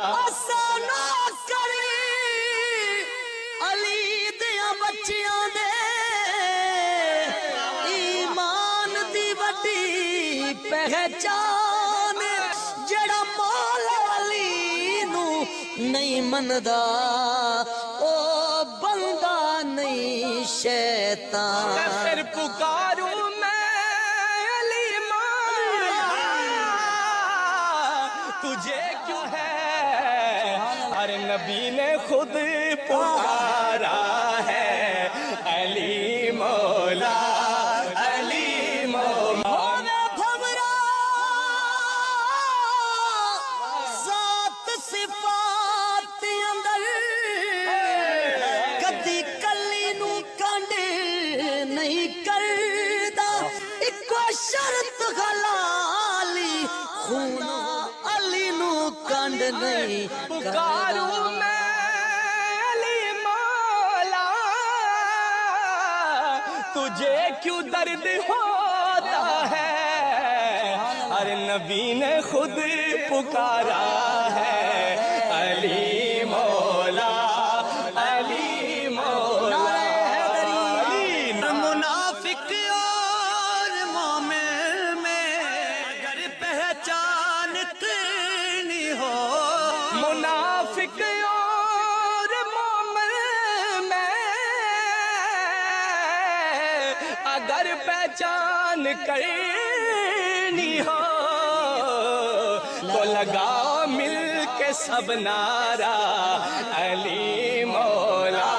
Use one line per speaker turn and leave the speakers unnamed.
آسانو کری علی دیاں بچیاں دے ایمان دی وڈی پہچان جڑا مولا علی نو نہیں مندا او بندہ نہیں شیطان
پھر پکاروں میں علی مولا تجھے کیوں ہے ہر نبی نے خود پکارا ہے علی مولا علی مولا
ہووے بھورا ذات صفات اندر کدی کلی نو کنڈ نہیں کردا اکو شرط غلالی خونا علی نو کنڈ نہیں
پکاروں میں علی مولا تجھے کیوں درد ہوتا ہے ہر نبی نے خود پکارا ہے علی مولا علی مولا علی
منافق اور مومن میں اگر پہچان کرنی ہو
منافق اور مومن میں اگر پہچان کرنی ہو تو لگاؤ مل کے سب نعرہ علی مولا